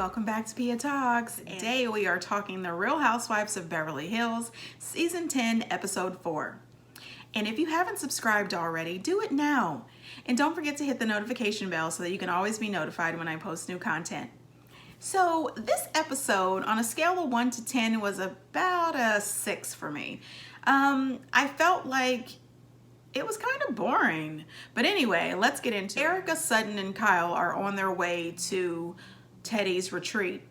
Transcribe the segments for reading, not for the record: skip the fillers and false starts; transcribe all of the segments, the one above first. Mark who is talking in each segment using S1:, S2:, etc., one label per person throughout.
S1: welcome back to Pia Talks. Today we are talking The Real Housewives of Beverly Hills, Season 10, Episode 4. And if you haven't subscribed already, do it now. And don't forget to hit the notification bell so that you can always be notified when I post new content. So this episode, on a scale of 1 to 10, was about a 6 for me. I felt like it was kind of boring. But anyway, let's get into it. Erica, Sutton, and Kyle are on their way to Teddy's retreat.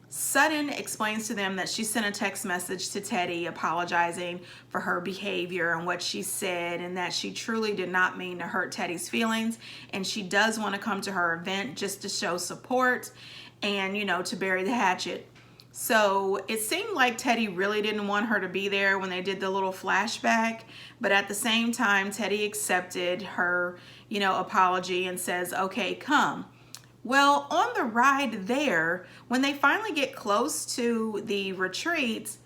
S1: Sutton explains to them that she sent a text message to Teddy apologizing for her behavior and what she said, and that she truly did not mean to hurt Teddy's feelings, and she does want to come to her event just to show support and, to bury the hatchet. So it seemed like Teddy really didn't want her to be there when they did the little flashback, but at the same time, Teddy accepted her, apology and says, okay, come. Well, on the ride there, when they finally get close to the retreat,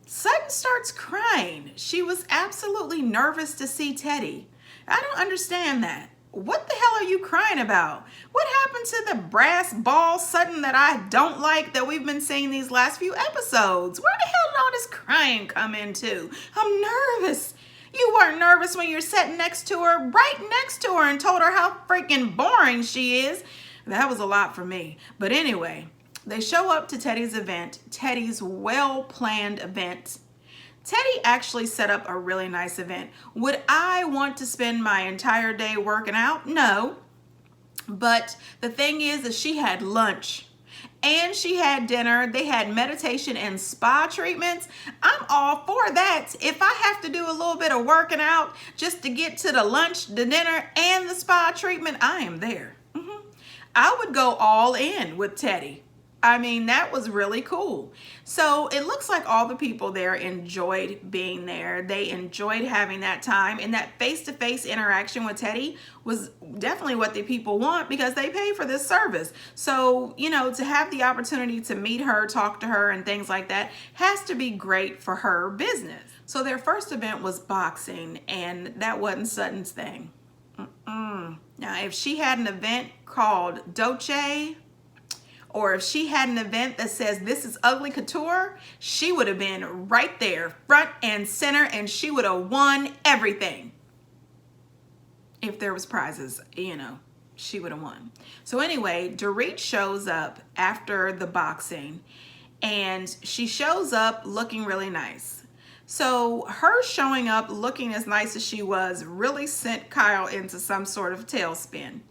S1: Sutton starts crying. She was absolutely nervous to see Teddy. I don't understand that. What the hell are you crying about? What happened to the brass ball Sutton that I don't like that we've been seeing these last few episodes? Where the hell did all this crying come into? I'm nervous. You weren't nervous when you're sitting next to her, right next to her, and told her how freaking boring she is. That was a lot for me. But anyway, they show up to Teddy's event, Teddy's well-planned event. Teddy actually set up a really nice event. Would I want to spend my entire day working out? No. But the thing is she had lunch and she had dinner. They had meditation and spa treatments. I'm all for that. If I have to do a little bit of working out just to get to the lunch, the dinner, and the spa treatment, I am there. I would go all in with Teddy. I mean, that was really cool. So it looks like all the people there enjoyed being there. They enjoyed having that time, and that face-to-face interaction with Teddy was definitely what the people want because they pay for this service. So, to have the opportunity to meet her, talk to her, and things like that has to be great for her business. So their first event was boxing, and that wasn't Sutton's thing. Now, if she had an event called Doce, or if she had an event that says this is ugly couture, she would have been right there, front and center, and she would have won everything. If there was prizes, she would have won. So anyway, Dorit shows up after the boxing, and she shows up looking really nice. So her showing up looking as nice as she was really sent Kyle into some sort of tailspin.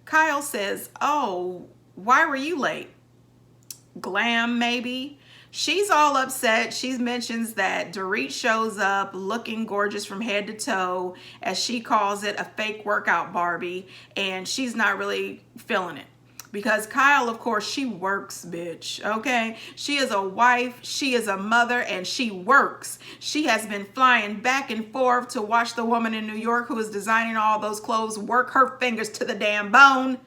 S1: Kyle says, oh, why were you late? Glam, maybe? She's all upset. She mentions that Dorit shows up looking gorgeous from head to toe, as she calls it, a fake workout Barbie, and she's not really feeling it. Because Kyle, of course, she works, bitch, okay? She is a wife, she is a mother, and she works. She has been flying back and forth to watch the woman in New York who is designing all those clothes work her fingers to the damn bone,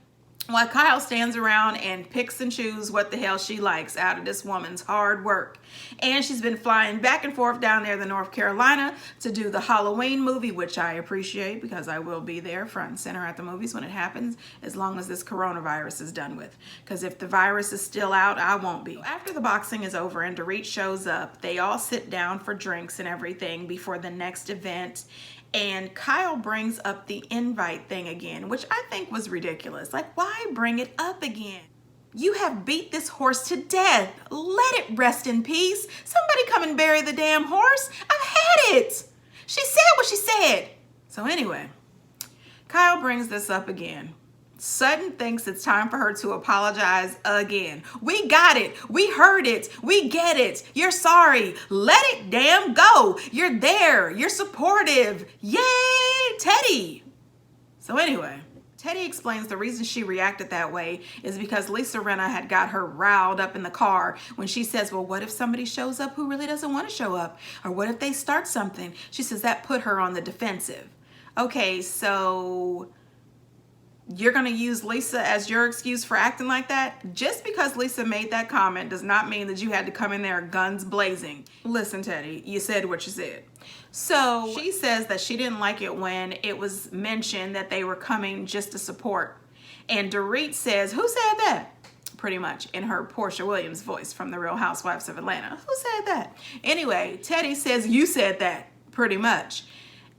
S1: while Kyle stands around and picks and chooses what the hell she likes out of this woman's hard work. And she's been flying back and forth down there to North Carolina to do the Halloween movie, which I appreciate because I will be there front and center at the movies when it happens, as long as this coronavirus is done with. Because if the virus is still out, I won't be. After the boxing is over and Dorit shows up, they all sit down for drinks and everything before the next event. And Kyle brings up the invite thing again, which I think was ridiculous. Like, why bring it up again? You have beat this horse to death. Let it rest in peace. Somebody come and bury the damn horse. I've had it. She said what she said. So anyway, Kyle brings this up again. Sutton thinks it's time for her to apologize again. We got it. We heard it. We get it. You're sorry. Let it damn go. You're there. You're supportive. Yay, Teddy. So anyway, Teddy explains the reason she reacted that way is because Lisa Rinna had got her riled up in the car when she says, well, what if somebody shows up who really doesn't want to show up? Or what if they start something? She says that put her on the defensive. Okay, so you're going to use Lisa as your excuse for acting like that? Just because Lisa made that comment does not mean that you had to come in there guns blazing. Listen, Teddy, you said what you said. So she says that she didn't like it when it was mentioned that they were coming just to support. And Dorit says, who said that? pretty much, in her Portia Williams voice from The Real Housewives of Atlanta. Who said that? Anyway, Teddi says, you said that, pretty much.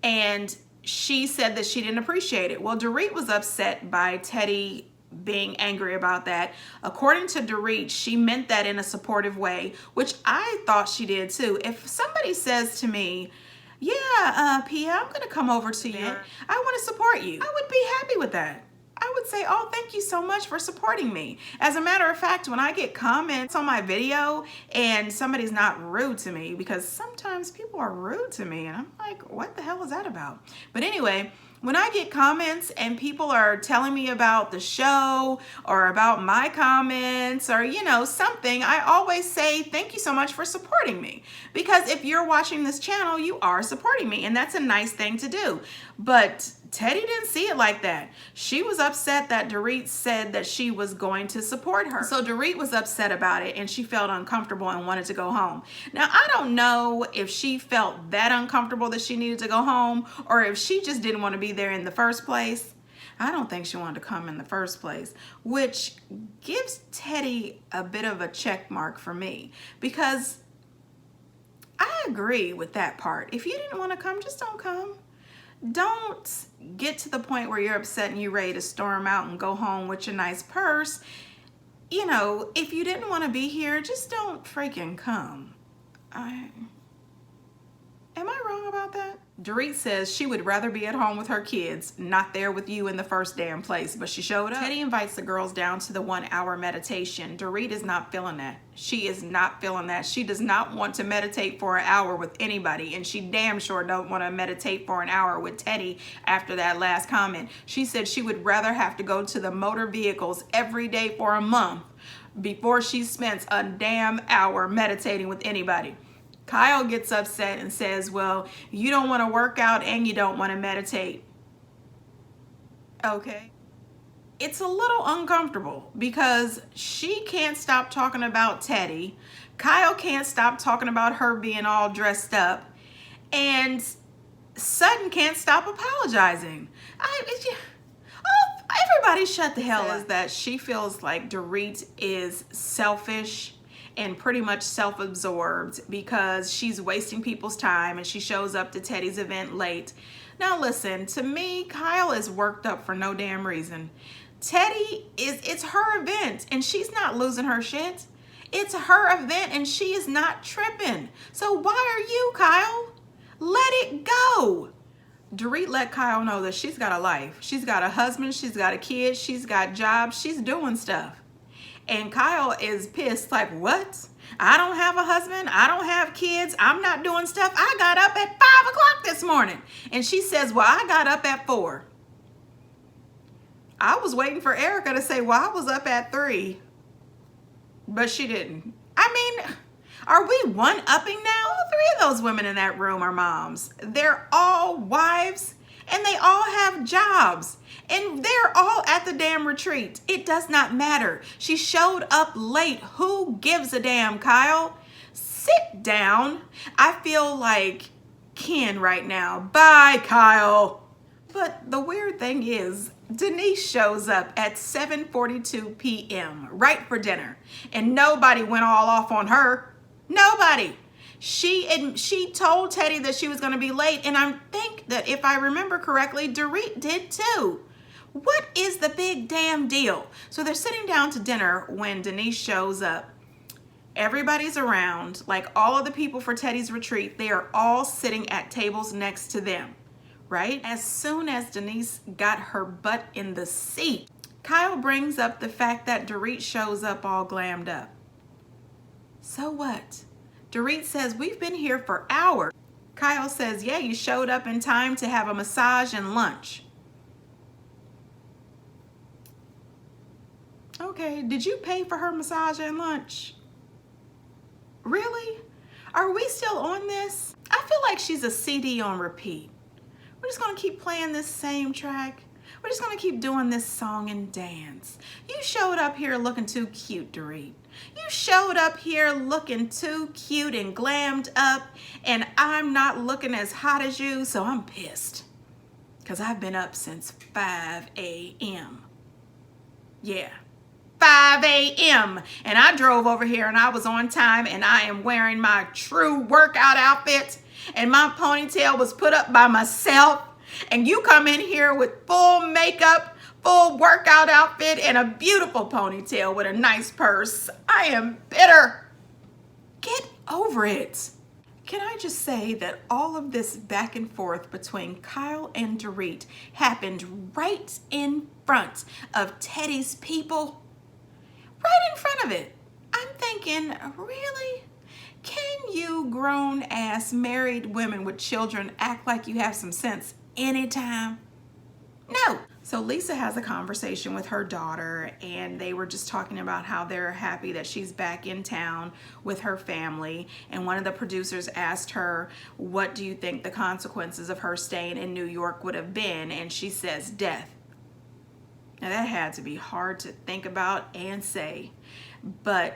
S1: And she said that she didn't appreciate it. Well, Dorit was upset by Teddi being angry about that. According to Dorit, she meant that in a supportive way, which I thought she did too. If somebody says to me, yeah, Pia, I'm gonna come over to you, I want to support you, I would be happy with that. I would say, oh, thank you so much for supporting me. As a matter of fact, when I get comments on my video and somebody's not rude to me, because sometimes people are rude to me and I'm like, what the hell is that about? But anyway, when I get comments and people are telling me about the show or about my comments or, you know, something, I always say, thank you so much for supporting me. Because if you're watching this channel, you are supporting me, and that's a nice thing to do. But Teddi didn't see it like that. She was upset that Dorit said that she was going to support her. So Dorit was upset about it and she felt uncomfortable and wanted to go home. Now, I don't know if she felt that uncomfortable that she needed to go home or if she just didn't want to be there in the first place. I don't think she wanted to come in the first place, which gives Teddi a bit of a check mark for me, because I agree with that part. If you didn't want to come, just don't come. Don't get to the point where you're upset and you're ready to storm out and go home with your nice purse. You know, if you didn't want to be here, just don't freaking come. Am I wrong about that? Dorit says she would rather be at home with her kids, not there with you in the first damn place, but she showed up. Teddi invites the girls down to the 1-hour meditation. Dorit is not feeling that. She is not feeling that. She does not want to meditate for an hour with anybody, and she damn sure don't want to meditate for an hour with Teddi after that last comment. She said she would rather have to go to the motor vehicles every day for a month before she spends a damn hour meditating with anybody. Kyle gets upset and says, well, you don't want to work out and you don't want to meditate. Okay. It's a little uncomfortable because she can't stop talking about Teddi. Kyle can't stop talking about her being all dressed up. And Sutton can't stop apologizing. Everybody shut the hell up. That she feels like Dorit is selfish and pretty much self-absorbed because she's wasting people's time and she shows up to Teddi's event late. Now listen, to me, Kyle is worked up for no damn reason. Teddi it's her event and she's not losing her shit. It's her event and she is not tripping. So why are you, Kyle? Let it go. Dorit let Kyle know that she's got a life. She's got a husband, she's got a kid, she's got jobs, she's doing stuff. And Kyle is pissed, like, what? I don't have a husband. I don't have kids. I'm not doing stuff. I got up at 5 o'clock this morning. And she says, well, I got up at 4. I was waiting for Erica to say, well, I was up at 3. But she didn't. I mean, are we one-upping now? All 3 of those women in that room are moms. They're all wives. And they all have jobs. And they're all at the damn retreat. It does not matter. She showed up late. Who gives a damn, Kyle? Sit down. I feel like Ken right now. Bye, Kyle. But the weird thing is, Denise shows up at 7:42 p.m. right for dinner. And nobody went all off on her. Nobody. She told Teddi that she was going to be late, and I think that if I remember correctly, Dorit did too. What is the big damn deal? So they're sitting down to dinner when Denise shows up. Everybody's around, like all of the people for Teddi's retreat, they are all sitting at tables next to them, right? As soon as Denise got her butt in the seat, Kyle brings up the fact that Dorit shows up all glammed up. So what? Dorit says, we've been here for hours. Kyle says, yeah, you showed up in time to have a massage and lunch. Okay, did you pay for her massage and lunch? Really? Are we still on this? I feel like she's a CD on repeat. We're just gonna keep playing this same track. We're just gonna keep doing this song and dance. You showed up here looking too cute, Dorit. You showed up here looking too cute and glammed up, and I'm not looking as hot as you, so I'm pissed. Because I've been up since 5 a.m. Yeah, 5 5 a.m. and I drove over here and I was on time and I am wearing my true workout outfit and my ponytail was put up by myself, and you come in here with full makeup, full workout outfit, and a beautiful ponytail with a nice purse. I am bitter. Get over it. Can I just say that all of this back and forth between Kyle and Dorit happened right in front of Teddy's people? Right in front of it. I'm thinking, really? Can you grown-ass married women with children act like you have some sense anytime? No. So Lisa has a conversation with her daughter, and they were just talking about how they're happy that she's back in town with her family. And one of the producers asked her, what do you think the consequences of her staying in New York would have been? And she says, death. Now that had to be hard to think about and say, but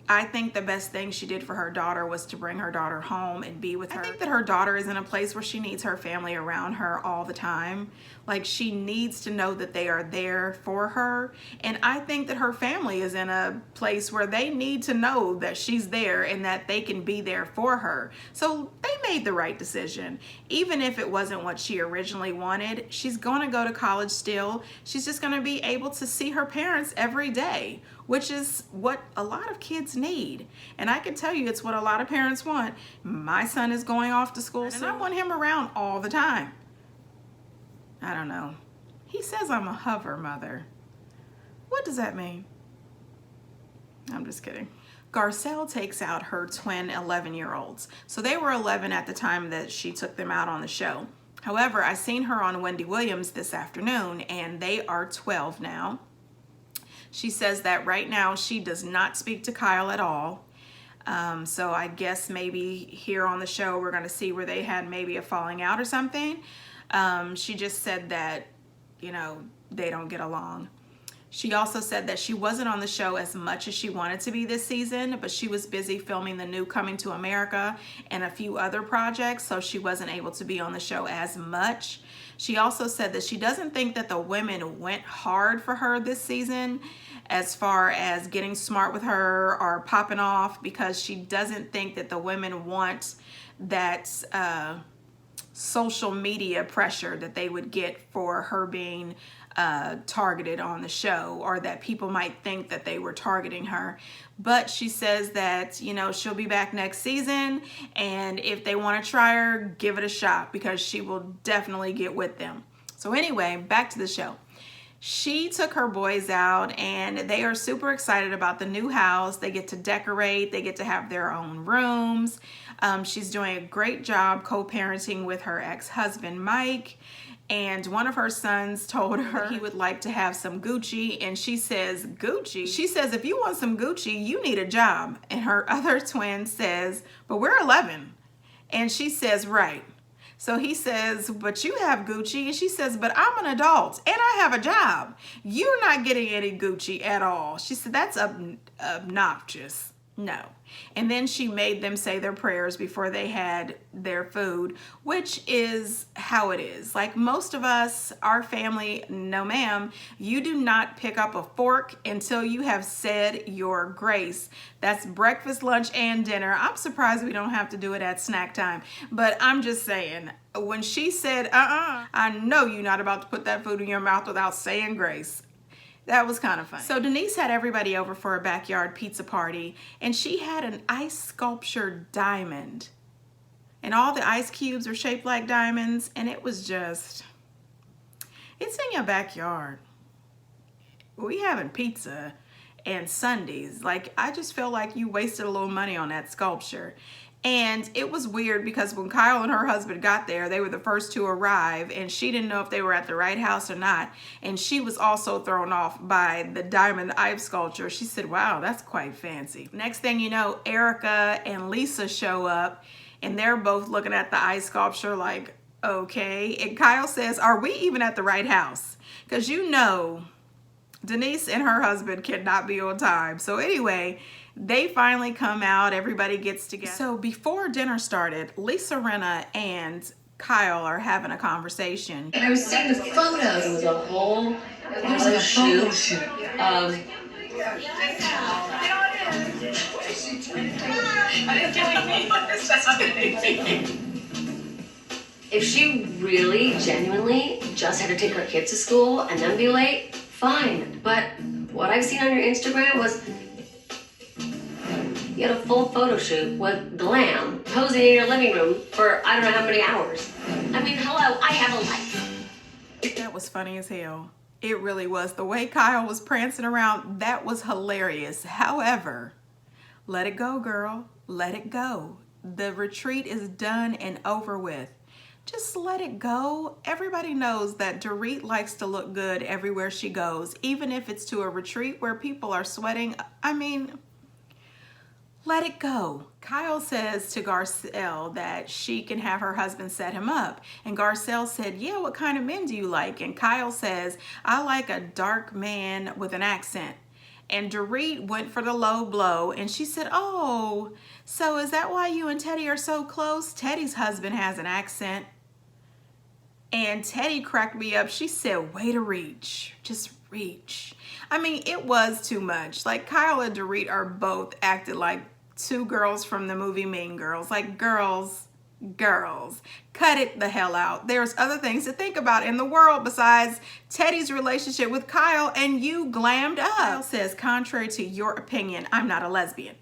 S1: I think the best thing she did for her daughter was to bring her daughter home and be with her. I think that her daughter is in a place where she needs her family around her all the time. Like, she needs to know that they are there for her. And I think that her family is in a place where they need to know that she's there and that they can be there for her. So they made the right decision. Even if it wasn't what she originally wanted, she's going to go to college still. She's just going to be able to see her parents every day, which is what a lot of kids need. And I can tell you it's what a lot of parents want. My son is going off to school, and I want him around all the time. I don't know. He says I'm a hover mother. What does that mean? I'm just kidding. Garcelle takes out her twin 11-year-olds. So they were 11 at the time that she took them out on the show. However, I seen her on Wendy Williams this afternoon, and they are 12 now. She says that right now she does not speak to Kyle at all. So I guess maybe here on the show we're going to see where they had maybe a falling out or something. She just said that, you know, they don't get along. She also said that she wasn't on the show as much as she wanted to be this season, but she was busy filming the new Coming to America and a few other projects, so she wasn't able to be on the show as much. She also said that she doesn't think that the women went hard for her this season as far as getting smart with her or popping off, because she doesn't think that the women want that social media pressure that they would get for her being targeted on the show, or that people might think that they were targeting her. But she says that, you know, she'll be back next season, and if they want to try her, give it a shot, because she will definitely get with them. So anyway, back to the show. She took her boys out, and they are super excited about the new house. They get to decorate. They get to have their own rooms. She's doing a great job co-parenting with her ex-husband, Mike. And one of her sons told her he would like to have some Gucci, and she says, Gucci? She says, if you want some Gucci, you need a job. And her other twin says, but we're 11. And she says, right. So he says, but you have Gucci. And she says, but I'm an adult and I have a job. You're not getting any Gucci at all. She said, that's obnoxious. No. And then she made them say their prayers before they had their food, which is how it is. Like most of us, our family, no ma'am, you do not pick up a fork until you have said your grace. That's breakfast, lunch, and dinner. I'm surprised we don't have to do it at snack time. But I'm just saying, when she said, I know you're not about to put that food in your mouth without saying grace. That was kind of fun. So Denise had everybody over for a backyard pizza party, and she had an ice sculpture diamond. And all the ice cubes are shaped like diamonds, and it was just, it's in your backyard. We having pizza and Sundays. Like, I just feel like you wasted a little money on that sculpture. And it was weird because when Kyle and her husband got there, they were the first to arrive, and she didn't know if they were at the right house or not. And she was also thrown off by the diamond ice sculpture. She said, wow, that's quite fancy. Next thing you know, Erica and Lisa show up, and they're both looking at the ice sculpture like, okay. And Kyle says, are we even at the right house? Because you know, Denise and her husband cannot be on time. So anyway, they finally come out, everybody gets together. So before dinner started, Lisa Rinna and Kyle are having a conversation.
S2: And I was seeing the photos. It was a whole shoot of If she really, genuinely just had to take her kids to school and then be late, fine. But what I've seen on your Instagram was you had a full photo shoot with Glam posing in your living room for I don't know how many hours. I mean, hello, I have a life.
S1: That was funny as hell. It really was. The way Kyle was prancing around, that was hilarious. However, let it go, girl. Let it go. The retreat is done and over with. Just let it go. Everybody knows that Dorit likes to look good everywhere she goes, even if it's to a retreat where people are sweating. I mean, let it go. Kyle says to Garcelle that she can have her husband set him up. And Garcelle said, yeah, what kind of men do you like? And Kyle says, I like a dark man with an accent. And Dorit went for the low blow and she said, oh, so is that why you and Teddy are so close? Teddy's husband has an accent. And Teddy cracked me up. She said, way to reach. Just reach. I mean, it was too much. Like, Kyle and Dorit are both acted like two girls from the movie Mean Girls. Like, girls, cut it the hell out. There's other things to think about in the world besides Teddy's relationship with Kyle, and you glammed up. Kyle says, contrary to your opinion, I'm not a lesbian.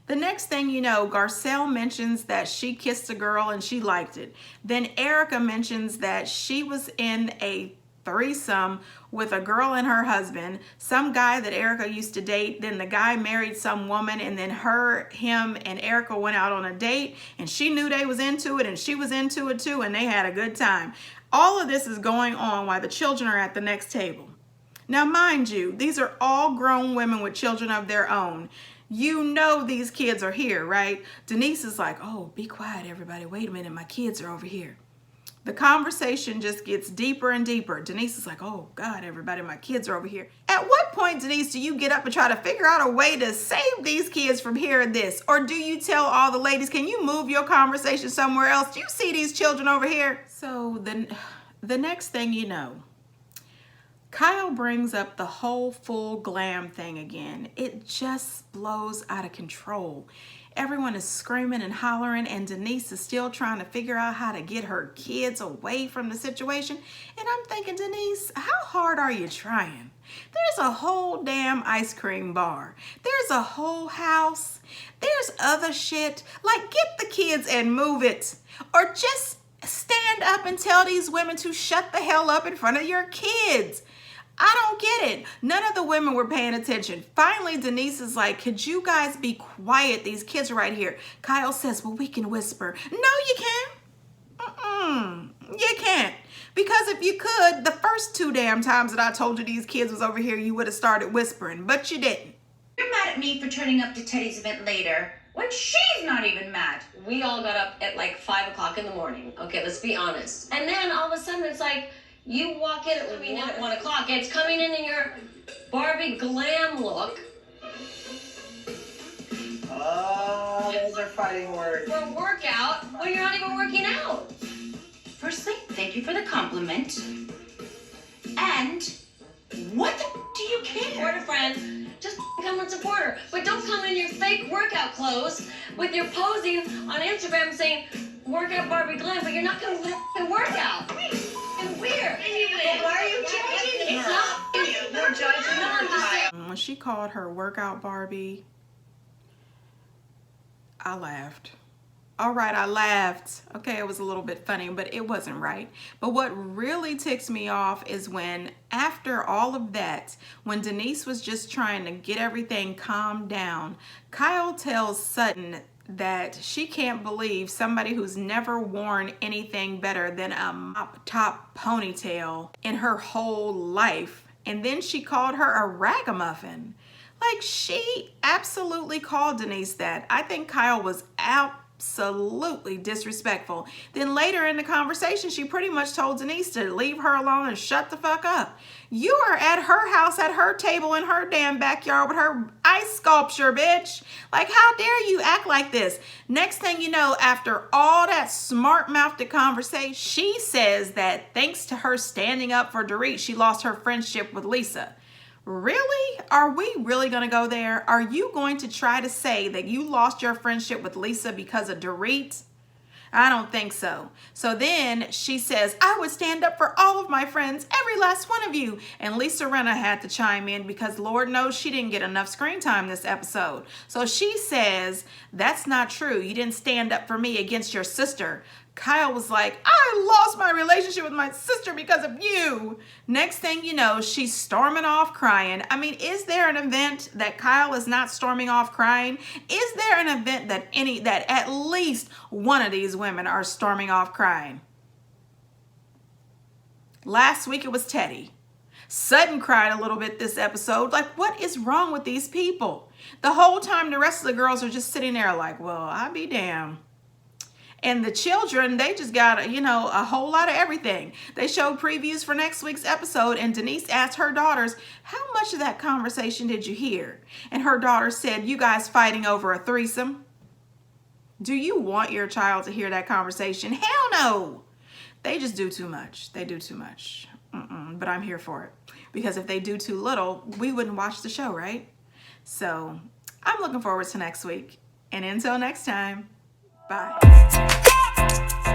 S1: The next thing you know, Garcelle mentions that she kissed a girl and she liked it. Then Erica mentions that she was in a threesome with a girl and her husband, some guy that Erica used to date. Then the guy married some woman, and then him and Erica went out on a date, and she knew they was into it and she was into it too, and they had a good time. All of this is going on while the children are at the next table. Now, mind you, these are all grown women with children of their own. You know these kids are here, right? Denise is like, oh, be quiet, everybody. Wait a minute, my kids are over here. The conversation just gets deeper and deeper. Denise is like, oh, God, everybody, my kids are over here. At what point, Denise, do you get up and try to figure out a way to save these kids from hearing this? Or do you tell all the ladies, can you move your conversation somewhere else? Do you see these children over here? So then the next thing you know, Kyle brings up the whole full glam thing again. It just blows out of control. Everyone is screaming and hollering, and Denise is still trying to figure out how to get her kids away from the situation. And I'm thinking, Denise, how hard are you trying? There's a whole damn ice cream bar. There's a whole house. There's other shit. Like, get the kids and move it. Or just stand up and tell these women to shut the hell up in front of your kids. I don't get it. None of the women were paying attention. Finally, Denise is like, could you guys be quiet? These kids are right here. Kyle says, well, we can whisper. No, you can't. You can't. Because if you could, the first 2 damn times that I told you these kids was over here, you would have started whispering, but you didn't.
S3: You're mad at me for turning up to Teddy's event later when she's not even mad.
S2: We all got up at like 5 o'clock in the morning. Okay, let's be honest. And then all of a sudden it's like, you walk in at 1 o'clock, and it's coming in your Barbie glam look.
S4: Oh, those are fighting words.
S2: For a workout when you're not even working out.
S3: Firstly, thank you for the compliment. And what the do you care?
S2: Support a friend. Just come and support her. But don't come in your fake workout clothes with your posing on Instagram saying, workout Barbie Glam, but you're not going to work out. And weird.
S3: Well, why are you judging
S2: It's
S3: her?
S2: not.
S3: You're judging
S2: No, I'm just saying.
S1: When she called her workout Barbie, I laughed. All right, I laughed. Okay, it was a little bit funny, but it wasn't right. But what really ticks me off is when, after all of that, when Denise was just trying to get everything calmed down, Kyle tells Sutton that she can't believe somebody who's never worn anything better than a mop top ponytail in her whole life. And then she called her a ragamuffin. Like, she absolutely called Denise that. I think Kyle was absolutely disrespectful. Then later in the conversation, she pretty much told Denise to leave her alone and shut the fuck up. You are at her house, at her table in her damn backyard with her ice sculpture, bitch. Like, how dare you act like this? Next thing you know, after all that smart-mouthed conversation, she says that thanks to her standing up for Dorit, she lost her friendship with Lisa. Really? Are we really going to go there? Are you going to try to say that you lost your friendship with Lisa because of Dorit? I don't think so. So then she says, I would stand up for all of my friends, every last one of you. And Lisa Rinna had to chime in because Lord knows she didn't get enough screen time this episode. So she says, that's not true. You didn't stand up for me against your sister. Kyle was like, I lost my relationship with my sister because of you. Next thing you know, she's storming off crying. I mean, is there an event that Kyle is not storming off crying? Is there an event that at least one of these women are storming off crying? Last week it was Teddy. Sutton cried a little bit this episode. Like, what is wrong with these people? The whole time the rest of the girls are just sitting there like, well, I'll be damned. And the children, they just got, a whole lot of everything. They showed previews for next week's episode, and Denise asked her daughters, how much of that conversation did you hear? And her daughter said, you guys fighting over a threesome? Do you want your child to hear that conversation? Hell no. They just do too much. They do too much. But I'm here for it. Because if they do too little, we wouldn't watch the show, right? So I'm looking forward to next week. And until next time. Bye.